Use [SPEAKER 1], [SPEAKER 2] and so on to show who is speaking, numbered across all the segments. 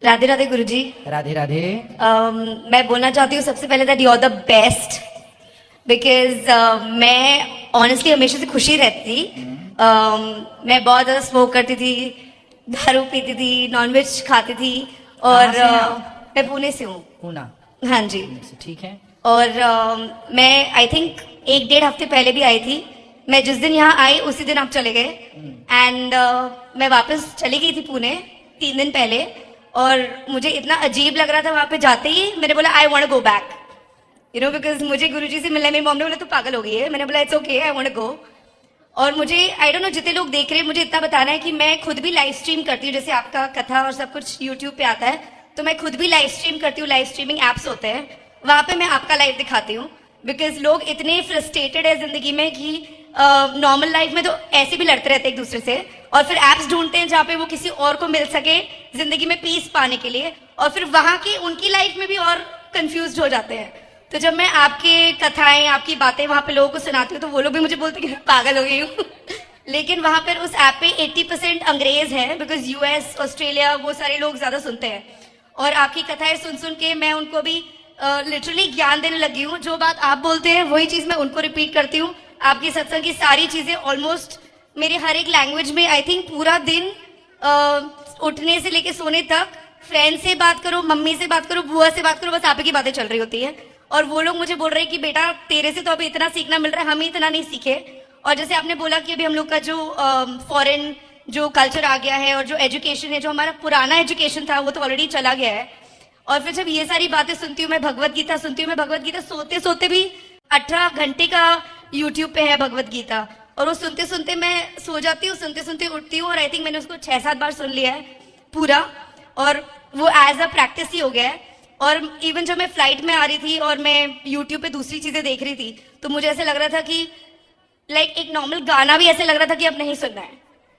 [SPEAKER 1] राधे राधे गुरुजी।
[SPEAKER 2] राधे राधे।
[SPEAKER 1] मैं बोलना चाहती हूँ सबसे पहले that you are the best because मैं ऑनेस्टली हमेशा से खुशी रहती थी। मैं बहुत ज़्यादा स्मोक करती थी, दारू पीती थी, नॉनवेज खाती थी और
[SPEAKER 2] कहाँ से हैं आप?
[SPEAKER 1] मैं पुणे से हूँ।
[SPEAKER 2] पूना।
[SPEAKER 1] हाँ जी।
[SPEAKER 2] ठीक है।
[SPEAKER 1] और मैं आई थिंक 1-1.5 हफ्ते पहले भी आई थी। मैं जिस दिन यहाँ आई उसी दिन आप चले गए एंड मैं वापस चली गई थी पुणे 3 दिन पहले। और मुझे इतना अजीब लग रहा था वहाँ पे जाते ही, मैंने बोला I want go back you know because मुझे गुरुजी से मिलने, मेरी मॉम ने बोला तू पागल हो गई है। मैंने बोला it's okay I want go. और मुझे आई डोंट नो जितने लोग देख रहे हैं मुझे इतना बताना है कि मैं खुद भी लाइव स्ट्रीम करती हूँ, जैसे आपका कथा और सब कुछ यूट्यूब पे आता है तो मैं खुद भी लाइव स्ट्रीम करती हूँ। लाइव स्ट्रीमिंग एप्स होते हैं, वहाँ पे मैं आपका लाइव दिखाती हूँ बिकॉज लोग इतने फ्रस्ट्रेटेड है जिंदगी में कि नॉर्मल लाइफ में तो ऐसे भी लड़ते रहते हैं एक दूसरे से, और फिर एप्स ढूंढते हैं जहाँ पे वो किसी और को मिल सके जिंदगी में पीस पाने के लिए, और फिर वहाँ की उनकी लाइफ में भी और कंफ्यूज हो जाते हैं। तो जब मैं आपके कथाएं, आपकी बातें वहाँ पे लोगों को सुनाती हूँ तो वो लोग भी मुझे बोलते हैं कि मैं पागल हो गई हूँ लेकिन वहाँ पर उस ऐप पे 80% अंग्रेज है बिकॉज यूएस, ऑस्ट्रेलिया वो सारे लोग ज्यादा सुनते हैं। और आपकी कथाएं सुन सुन के मैं उनको भी लिटरली ज्ञान देने लगी हूँ। जो बात आप बोलते हैं वही चीज मैं उनको रिपीट करती हूँ। आपकी सत्संग की सारी चीजें ऑलमोस्ट मेरे हर एक लैंग्वेज में आई थिंक पूरा दिन उठने से लेके सोने तक फ्रेंड से बात करो, मम्मी से बात करो, बुआ से बात करो, बस आप ही की बातें चल रही होती है। और वो लोग मुझे बोल रहे हैं कि बेटा तेरे से तो अभी इतना सीखना मिल रहा है, हम ही इतना नहीं सीखे। और जैसे आपने बोला कि अभी हम लोग का जो फॉरेन जो कल्चर आ गया है और जो एजुकेशन है, जो हमारा पुराना एजुकेशन था वो तो ऑलरेडी चला गया है। और फिर जब ये सारी बातें सुनती हूँ, मैं भगवत गीता सुनती हूँ, मैं भगवत गीता सोते सोते भी 18 घंटे का यूट्यूब पे है भगवत गीता, और वो सुनते सुनते मैं सो जाती हूँ, सुनते सुनते उठती हूँ। और आई थिंक मैंने उसको 6-7 बार सुन लिया है पूरा, और वो एज अ प्रैक्टिस ही हो गया है। और इवन जब मैं फ्लाइट में आ रही थी और मैं यूट्यूब पे दूसरी चीजें देख रही थी तो मुझे ऐसे लग रहा था कि लाइक एक नॉर्मल गाना भी ऐसे लग रहा था कि अब नहीं सुनना है,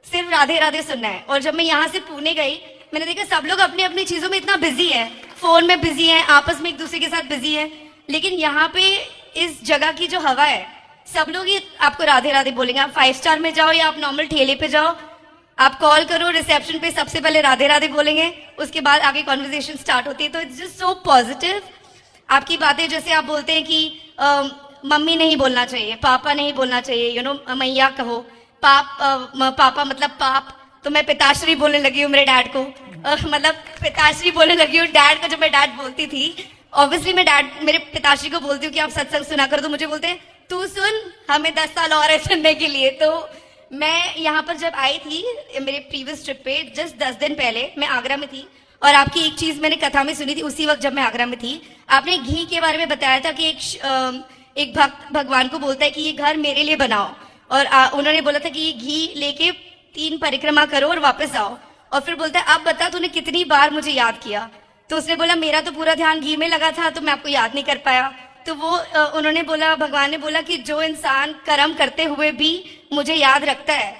[SPEAKER 1] सिर्फ राधे राधे सुनना है। और जब मैं यहाँ से पुणे गई मैंने देखा सब लोग अपनी अपनी चीजों में इतना बिजी है, फोन में बिजी है, आपस में एक दूसरे के साथ बिजी है, लेकिन यहाँ पे इस जगह की जो हवा है सब लोग ही आपको राधे राधे बोलेंगे। आप 5 स्टार में जाओ या आप नॉर्मल ठेले पे जाओ, आप कॉल करो रिसेप्शन पे, सबसे पहले राधे राधे बोलेंगे, उसके बाद आगे कॉन्वर्जेशन स्टार्ट होती है। तो इट्स जस्ट सो पॉजिटिव। आपकी बातें जैसे आप बोलते हैं कि मम्मी नहीं बोलना चाहिए, पापा नहीं बोलना चाहिए, यू नो मैया कहो, पापा मतलब पाप, तो मैं पिताश्री बोलने लगी हूँ मेरे डैड को। मतलब पिताश्री बोलने लगी हूँ डैड को। जब मैं डैड बोलती थी ऑब्वियसली मैं डैड मेरे पिताश्री को बोलती हूँ कि आप सत्संग सुना कर, तो मुझे बोलते हैं तू सुन, हमें 10 साल और है सुनने के लिए। तो मैं यहाँ पर जब आई थी मेरे प्रीवियस ट्रिप पे जस्ट 10 दिन पहले मैं आगरा में थी, और आपकी एक चीज मैंने कथा में सुनी थी उसी वक्त जब मैं आगरा में थी। आपने घी के बारे में बताया था कि एक भक्त भगवान को बोलता है कि ये घर मेरे लिए बनाओ, और उन्होंने बोला था कि ये घी लेके 3 परिक्रमा करो और वापस आओ। और फिर बोलता है अब बता तूने कितनी बार मुझे याद किया। तो उसने बोला मेरा तो पूरा ध्यान घी में लगा था तो मैं आपको याद नहीं कर पाया। तो वो उन्होंने बोला, भगवान ने बोला कि जो इंसान कर्म करते हुए भी मुझे याद रखता है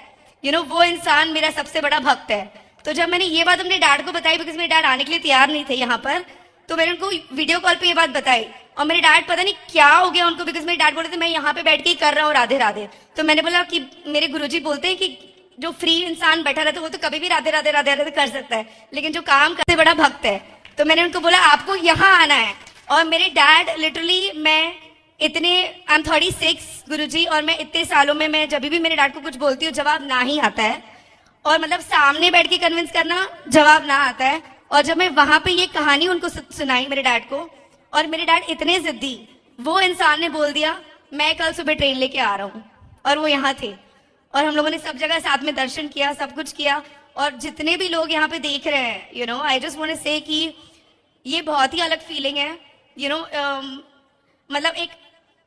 [SPEAKER 1] यू नो वो इंसान मेरा सबसे बड़ा भक्त है। तो जब मैंने ये बात अपने डैड को बताई, बिकॉज मेरे डैड आने के लिए तैयार नहीं थे यहाँ पर, तो मैंने उनको वीडियो कॉल पे ये बात बताई। और मेरे डैड पता नहीं क्या हो गया उनको, बिकॉज मेरे डैड बोल रहे थे मैं यहाँ पे बैठ के ही कर रहा हूँ राधे राधे। तो मैंने बोला कि मेरे गुरुजी बोलते हैं कि जो फ्री इंसान बैठा रहता है वो तो कभी भी राधे राधे राधे राधे कर सकता है, लेकिन जो काम करते बड़ा भक्त है। तो मैंने उनको बोला आपको यहाँ आना है। और मेरे डैड लिटरली, मैं इतने आई एम 36 गुरुजी, और मैं इतने सालों में मैं जब भी मेरे डैड को कुछ बोलती हूँ जवाब ना ही आता है, और मतलब सामने बैठ के कन्विंस करना जवाब ना आता है। और जब मैं वहां पे ये कहानी उनको सुनाई मेरे डैड को, और मेरे डैड इतने जिद्दी, वो इंसान ने बोल दिया मैं कल सुबह ट्रेन लेके आ रहा हूँ, और वो यहाँ थे। और हम लोगों ने सब जगह साथ में दर्शन किया, सब कुछ किया। और जितने भी लोग यहाँ पे देख रहे हैं you know I just want to say कि ये बहुत ही अलग फीलिंग है यू नो मतलब एक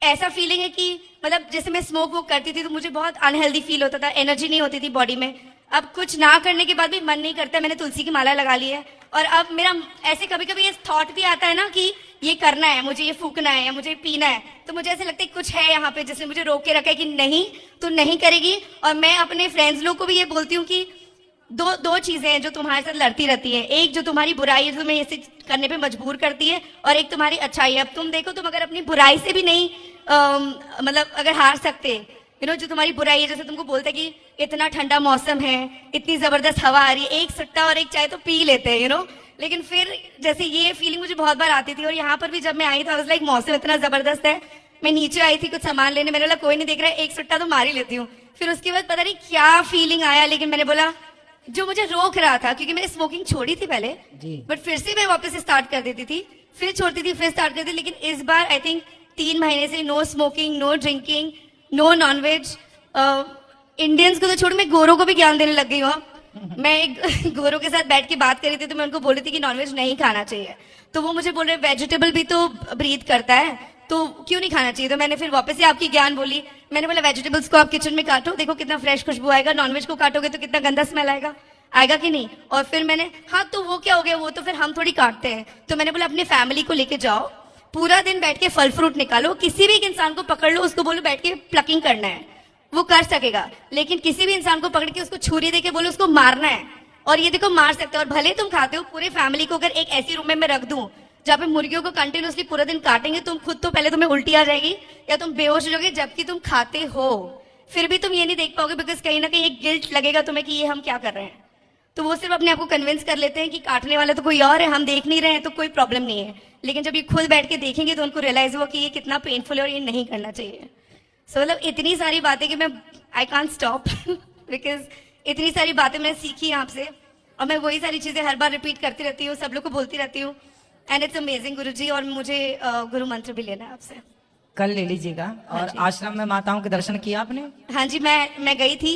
[SPEAKER 1] ऐसा फीलिंग है कि मतलब जैसे मैं स्मोक वोक करती थी तो मुझे बहुत अनहेल्दी फील होता था, एनर्जी नहीं होती थी बॉडी में। अब कुछ ना करने के बाद भी मन नहीं करता, मैंने तुलसी की माला लगा ली है। और अब मेरा ऐसे कभी कभी ये थॉट भी आता है ना कि ये करना है, मुझे ये फूकना है या मुझे पीना है, तो मुझे ऐसे लगता है कुछ है यहाँ पे जिसने मुझे रोक के रखा है कि नहीं तू नहीं करेगी। और मैं अपने फ्रेंड्स लोग को भी ये बोलती हूँ कि दो चीजें हैं जो तुम्हारे साथ लड़ती रहती है, एक जो तुम्हारी बुराई है तुम्हें ऐसे करने पे मजबूर करती है, और एक तुम्हारी अच्छाई है। अब तुम देखो, तुम अगर अपनी बुराई से भी नहीं मतलब अगर हार सकते यू नो जो तुम्हारी बुराई है, जैसे तुमको बोलते हैं कि इतना ठंडा मौसम है, इतनी जबरदस्त हवा आ रही है, एक सट्टा और एक चाय तो पी लेते हैं यू नो, लेकिन फिर जैसे ये फीलिंग मुझे बहुत बार आती थी, और यहाँ पर भी जब मैं आई तो लाइक मौसम इतना जबरदस्त है, मैं नीचे आई थी कुछ सामान लेने, मैंने बोला कोई नहीं देख रहा है, एक सुट्टा तो मार ही लेती हूँ। फिर उसके बाद पता नहीं क्या फीलिंग आया, लेकिन मैंने बोला जो मुझे रोक रहा था, क्योंकि मैंने स्मोकिंग छोड़ी थी पहले,
[SPEAKER 2] जी।
[SPEAKER 1] बट फिर से मैं वापस स्टार्ट कर देती थी, फिर छोड़ती थी, फिर स्टार्ट करती थी। लेकिन इस बार आई थिंक 3 महीने से no smoking, no drinking, no nonveg. Indians को तो छोड़, मैं गोरों को भी ज्ञान देने लग गई हूँ। मैं एक गोरों के साथ बैठ के बात कर रही थी, तो मैं उनको बोल रही थी कि नॉनवेज नहीं खाना चाहिए, तो वो मुझे बोल रहे वेजिटेबल भी तो ब्रीथ करता है, तो क्यों नहीं खाना चाहिए। तो मैंने फिर वापस से आपकी ज्ञान बोली, मैंने बोला वेजिटेबल्स को आप किचन में काटो, देखो कितना फ्रेश खुशबू आएगा, नॉनवेज को काटोगे तो कितना गंदा स्मेल आएगा, आएगा कि नहीं। और फिर मैंने, हाँ तो वो क्या हो गया, वो तो फिर हम थोड़ी काटते हैं। तो मैंने बोला अपने फैमिली को लेके जाओ, पूरा दिन बैठ के फल फ्रूट निकालो, किसी भी एक इंसान को पकड़ लो, उसको बोलो बैठ के प्लकिंग करना है, वो कर सकेगा। लेकिन किसी भी इंसान को पकड़ के उसको छुरी दे के बोलो उसको मारना है, और ये देखो मार सकते हो। और भले तुम खाते हो, पूरे फैमिली को अगर एक ऐसी रूम में मैं रख दूं जहाँ पे मुर्गियों को कंटिन्यूसली पूरा दिन काटेंगे, तुम खुद तो पहले तुम्हें उल्टी आ जाएगी या तुम बेहोश हो जाओगे जबकि तुम खाते हो, फिर भी तुम ये नहीं देख पाओगे, बिकॉज कहीं ना कहीं एक गिल्ट लगेगा तुम्हें कि ये हम क्या कर रहे हैं। तो वो सिर्फ अपने आप को कन्विंस कर लेते हैं कि काटने वाला तो कोई और है, हम देख नहीं रहे हैं तो कोई प्रॉब्लम नहीं है। लेकिन जब ये खुद बैठ के देखेंगे तो उनको रियलाइज हुआ कि ये कितना पेनफुल है और ये नहीं करना चाहिए। सो मतलब इतनी सारी बातें कि मैं आई कांट स्टॉप बिकॉज इतनी सारी बातें मैंने सीखी आपसे, और मैं वही सारी चीज़ें हर बार रिपीट करती रहती हूँ, सब लोग को बोलती रहती हूँ। एंड इट्स अमेजिंग गुरुजी, और मुझे गुरु मंत्र भी लेना है आपसे।
[SPEAKER 2] कल ले लीजिएगा। और आश्रम में माताओं के दर्शन किया आपने?
[SPEAKER 1] हाँ जी, मैं गई थी,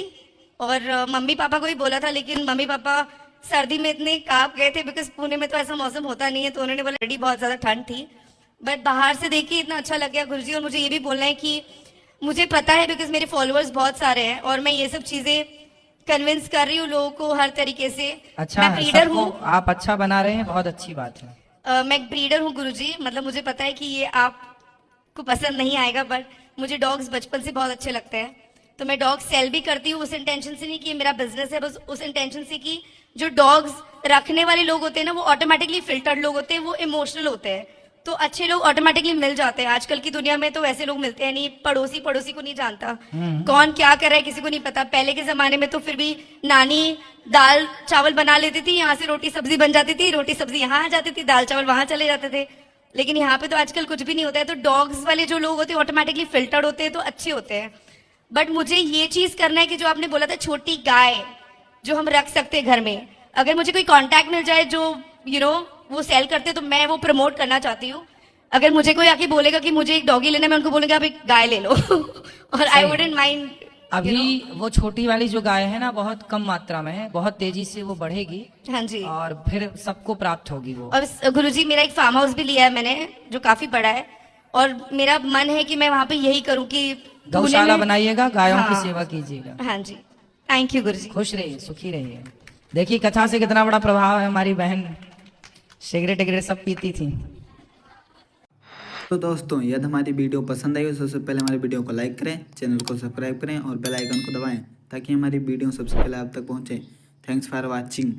[SPEAKER 1] और मम्मी पापा को ही बोला था, लेकिन मम्मी पापा सर्दी में इतने कांप गए थे, बिकॉज पुणे में तो ऐसा मौसम होता नहीं है, तो उन्होंने बोला ऑलरेडी बहुत ज़्यादा ठंड थी, बट बाहर से देखिए इतना अच्छा लग गया गुरुजी। और मुझे ये भी बोलना है कि मुझे पता है, बिकॉज मेरे फॉलोअर्स बहुत सारे हैं, और मैं ये सब चीज़ें कन्विंस कर रही हूँ लोगों को हर तरीके से।
[SPEAKER 2] अच्छा
[SPEAKER 1] मैं
[SPEAKER 2] है,
[SPEAKER 1] ब्रीडर
[SPEAKER 2] सबको
[SPEAKER 1] हूँ,
[SPEAKER 2] आप अच्छा बना रहे हैं, बहुत अच्छी बात है।
[SPEAKER 1] मैं एक ब्रीडर हूँ गुरुजी, मतलब मुझे पता है कि ये आपको पसंद नहीं आएगा, बट मुझे डॉग्स बचपन से बहुत अच्छे लगते हैं, तो मैं डॉग सेल भी करती हूँ उस इंटेंशन से नहीं कि ये मेरा बिजनेस है, बस उस इंटेंशन से कि जो डॉग्स रखने वाले लोग होते हैं ना, वो ऑटोमेटिकली फिल्टर्ड लोग होते हैं, वो इमोशनल होते हैं, तो अच्छे लोग ऑटोमेटिकली मिल जाते हैं। आजकल की दुनिया में तो वैसे लोग मिलते हैं नहीं, पड़ोसी पड़ोसी को नहीं जानता, कौन क्या कर रहा है किसी को नहीं पता। पहले के जमाने में तो फिर भी नानी दाल चावल बना लेती थी, यहाँ से रोटी सब्जी बन जाती थी, रोटी सब्जी यहाँ आ जाती थी, दाल चावल वहां चले जाते थे। लेकिन यहाँ पे तो आजकल कुछ भी नहीं होता है, तो डॉग्स वाले जो लोग होते हैं ऑटोमेटिकली फिल्टर्ड होते हैं, तो अच्छे होते हैं। बट मुझे ये चीज करना है कि जो आपने बोला था छोटी गाय जो हम रख सकते हैं घर में, अगर मुझे कोई कांटेक्ट मिल जाए जो वो सेल करते, तो मैं वो प्रमोट करना चाहती हूँ। अगर मुझे कोई आके बोलेगा कि मुझे एक डॉगी लेना है, मैं उनको बोलूंगी आप एक गाय ले लो और आई वुडंट माइंड।
[SPEAKER 2] अभी वो छोटी वाली जो गाय है ना, बहुत कम मात्रा में है, बहुत तेजी से वो बढ़ेगी।
[SPEAKER 1] हाँ जी,
[SPEAKER 2] और फिर सबको प्राप्त होगी वो।
[SPEAKER 1] और गुरुजी मेरा एक फार्म हाउस भी लिया है मैंने, जो काफी बड़ा है, और मेरा मन है कि मैं वहाँ पे यही करूँ कि
[SPEAKER 2] गौशाला बनाइएगा, गायों की
[SPEAKER 1] हाँ।
[SPEAKER 2] सेवा कीजिएगा।
[SPEAKER 1] हाँ जी, थैंक यू गुरुजी।
[SPEAKER 2] खुश रहिए, सुखी रहिए। देखिए कथा से कितना बड़ा प्रभाव है। हमारी बहन सिगरेट वगैरह सब पीती थी।
[SPEAKER 3] तो दोस्तों, यदि हमारी वीडियो पसंद आई तो सबसे पहले हमारी वीडियो को लाइक करें, चैनल को सब्सक्राइब करें और बेल आइकन को दबाएं ताकि हमारी वीडियो सबसे पहले आप तक पहुंचे। Thanks for watching.